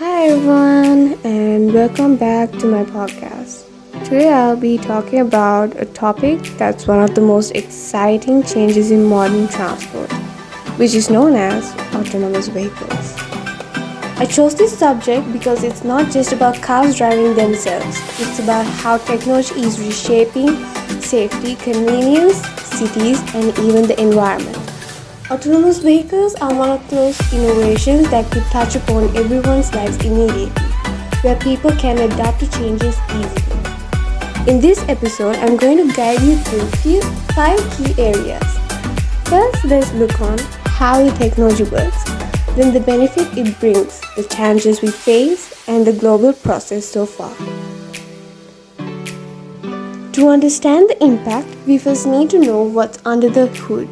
Hi everyone, and welcome back to my podcast. Today I'll be talking about a topic that's one of the most exciting changes in modern transport, which is known as autonomous vehicles. I chose this subject because it's not just about cars driving themselves, it's about how technology is reshaping safety, convenience, cities, and even the environment. Autonomous vehicles are one of those innovations that could touch upon everyone's lives immediately, where people can adapt to changes easily. In this episode, I'm going to guide you through five key areas. First, let's look on how the technology works, then the benefit it brings, the challenges we face, and the global process so far. To understand the impact, we first need to know what's under the hood.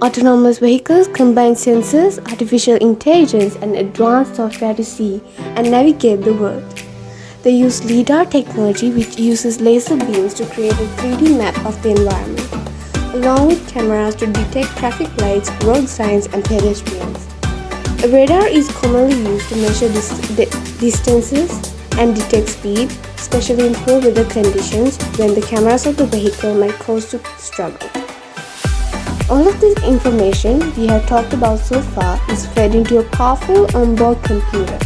Autonomous vehicles combine sensors, artificial intelligence, and advanced software to see and navigate the world. They use LiDAR technology, which uses laser beams to create a 3D map of the environment, along with cameras to detect traffic lights, road signs, and pedestrians. A radar is commonly used to measure distances and detect speed, especially in poor weather conditions when the cameras of the vehicle might cause to struggle. All of this information we have talked about so far is fed into a powerful onboard computer,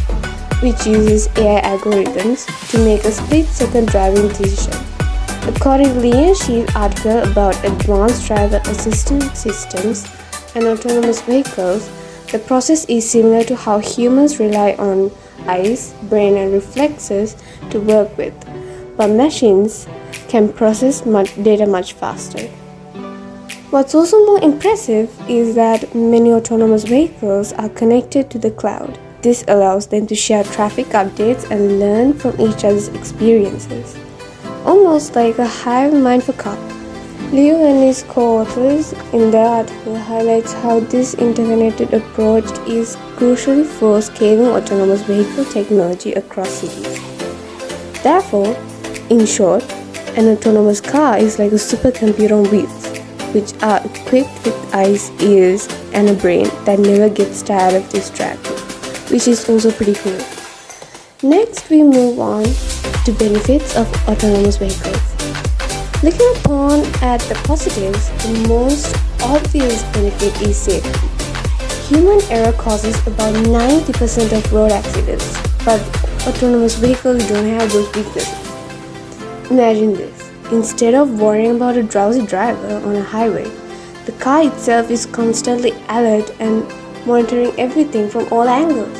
which uses AI algorithms to make a split-second driving decision. According to Aenjali's article about advanced driver assistance systems and autonomous vehicles, the process is similar to how humans rely on eyes, brain, and reflexes to work with, but machines can process data much faster. What's also more impressive is that many autonomous vehicles are connected to the cloud. This allows them to share traffic updates and learn from each other's experiences, almost like a hive mind for cars. Liu and his co-authors in their article highlights how this interconnected approach is crucially for scaling autonomous vehicle technology across cities. Therefore, in short, an autonomous car is like a supercomputer on wheels, which are equipped with eyes, ears, and a brain that never gets tired of distracting, which is also pretty cool. Next, we move on to benefits of autonomous vehicles. Looking upon at the positives, the most obvious benefit is safety. Human error causes about 90% of road accidents, but autonomous vehicles don't have those weaknesses. Imagine this. Instead of worrying about a drowsy driver on a highway, the car itself is constantly alert and monitoring everything from all angles.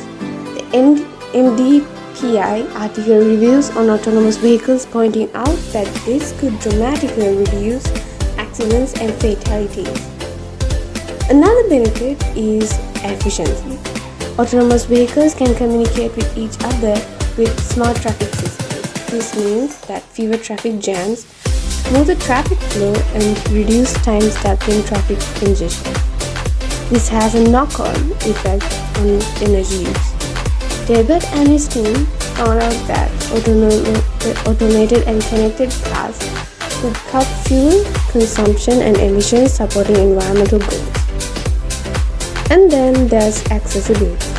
The MDPI article reviews on autonomous vehicles pointing out that this could dramatically reduce accidents and fatalities. Another benefit is efficiency. Autonomous vehicles can communicate with each other with smart traffic systems. This means that fewer traffic jams, smoother traffic flow, and reduce time stuck in traffic congestion. This has a knock-on effect on energy use. David and his team found out that automated and connected cars could cut fuel consumption and emissions, supporting environmental goals. And then there's accessibility.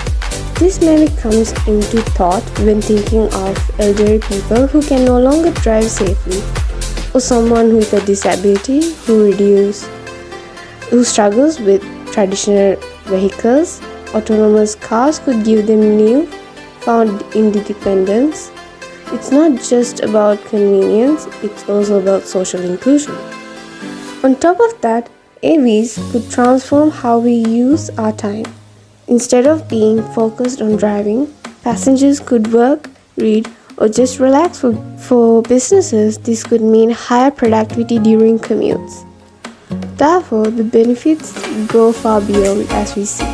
This mainly comes into thought when thinking of elderly people who can no longer drive safely, or someone with a disability who struggles with traditional vehicles. Autonomous cars could give them newfound independence. It's not just about convenience, it's also about social inclusion. On top of that, AVs could transform how we use our time. Instead of being focused on driving, passengers could work, read, or just relax. For businesses, this could mean higher productivity during commutes. Therefore, the benefits go far beyond as we see,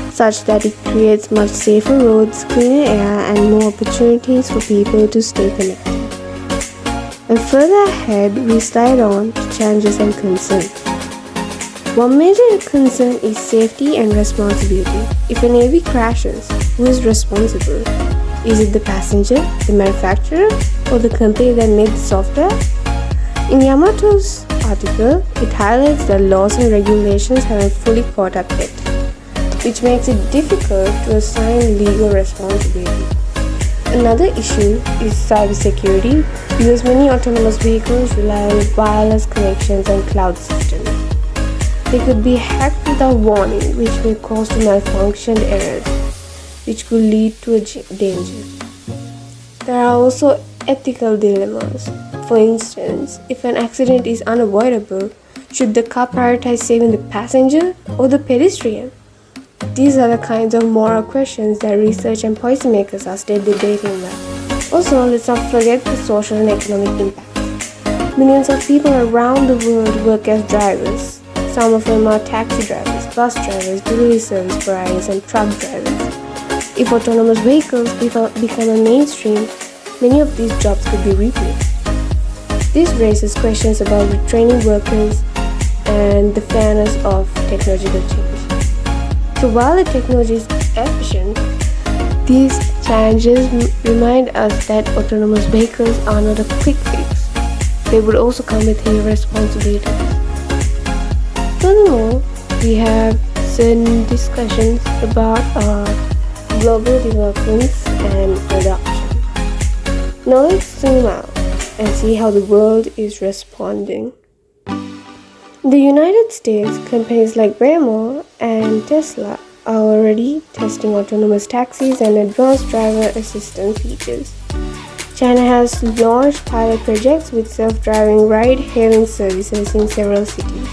such that it creates much safer roads, cleaner air, and more opportunities for people to stay connected. And further ahead, we slide on to challenges and concerns. One major concern is safety and responsibility. If an AV crashes, who is responsible? Is it the passenger, the manufacturer, or the company that made the software? In Yamato's article, it highlights that laws and regulations haven't fully caught up yet, which makes it difficult to assign legal responsibility. Another issue is cybersecurity because many autonomous vehicles rely on wireless connections and cloud systems. They could be hacked without warning, which may cause to malfunction errors, which could lead to a danger. There are also ethical dilemmas. For instance, if an accident is unavoidable, should the car prioritize saving the passenger or the pedestrian? These are the kinds of moral questions that research and policymakers are still debating now. Also, let's not forget the social and economic impact. Millions of people around the world work as drivers. Some of them are taxi drivers, bus drivers, delivery service providers, and truck drivers. If autonomous vehicles become a mainstream, many of these jobs could be replaced. This raises questions about retraining workers and the fairness of technological change. So while the technology is efficient, these challenges remind us that autonomous vehicles are not a quick fix. They would also come with heavy responsibilities. Furthermore, we have certain discussions about global developments and adoption. Now let's zoom out and see how the world is responding. In the United States, companies like Waymo and Tesla are already testing autonomous taxis and advanced driver assistance features. China has launched pilot projects with self-driving ride-hailing services in several cities.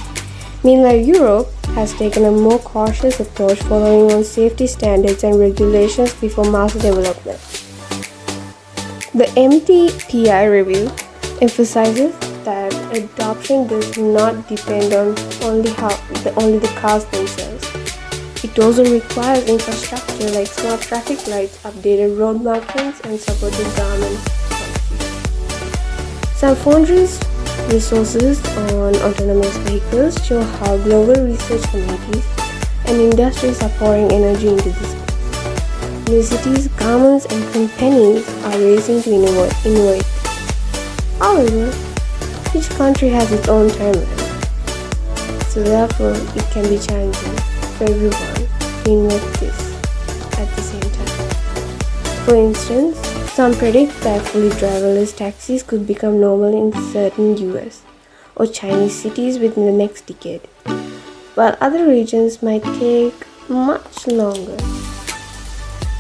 Meanwhile, Europe has taken a more cautious approach, following on safety standards and regulations before mass development. The MTPI review emphasizes that adoption does not depend on only the cars themselves. It also requires infrastructure like smart traffic lights, updated road markings, and supporting government policies. Some foundries resources on autonomous vehicles show how global research communities and industries are pouring energy into this space. Universities, governments, and companies are racing to innovate. However, each country has its own timeline, so therefore it can be challenging for everyone to invent this at the same time. For instance, some predict that fully driverless taxis could become normal in certain US or Chinese cities within the next decade, while other regions might take much longer.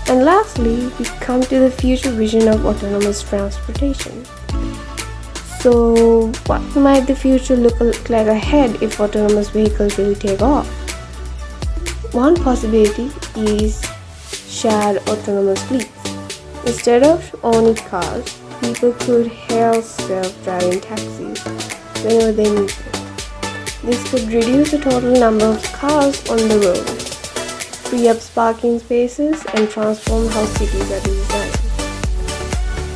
And lastly, we come to the future vision of autonomous transportation. So, what might the future look like ahead if autonomous vehicles really take off? One possibility is shared autonomous fleets. Instead of owning cars, people could hail self-driving taxis whenever they need them. This could reduce the total number of cars on the road, free up parking spaces, and transform how cities are designed.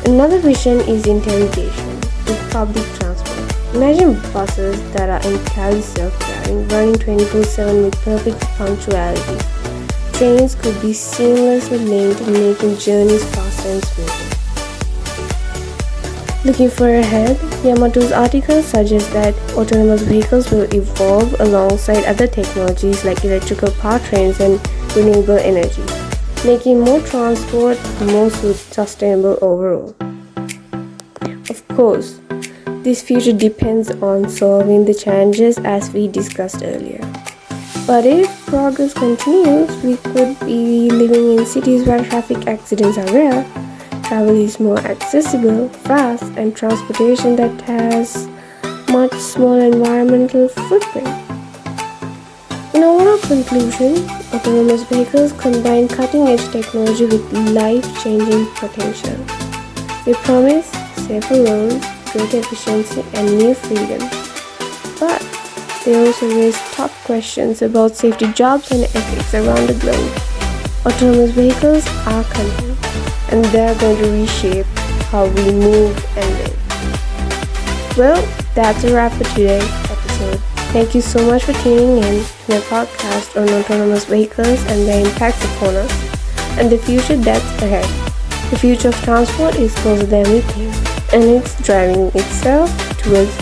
Another vision is interrogation with public transport. Imagine buses that are entirely self-driving, running 24/7 with perfect punctuality. Trains could be seamlessly linked, making journeys faster and smoother. Looking further ahead, Yamato's article suggests that autonomous vehicles will evolve alongside other technologies like electrical powertrains and renewable energy, making more transport more sustainable overall. Of course, this future depends on solving the challenges as we discussed earlier. But if progress continues, we could be living in cities where traffic accidents are rare, travel is more accessible, fast, and transportation that has much smaller environmental footprint. In overall conclusion, autonomous vehicles combine cutting-edge technology with life-changing potential. They promise safer roads, greater efficiency, and new freedom. But they also raise tough questions about safety, jobs, and ethics around the globe. Autonomous vehicles are coming, and they're going to reshape how we move and live. Well, that's a wrap for today's episode. Thank you so much for tuning in to my podcast on autonomous vehicles and their impacts upon us, and the future that's ahead. The future of transport is closer than we think, and it's driving itself towards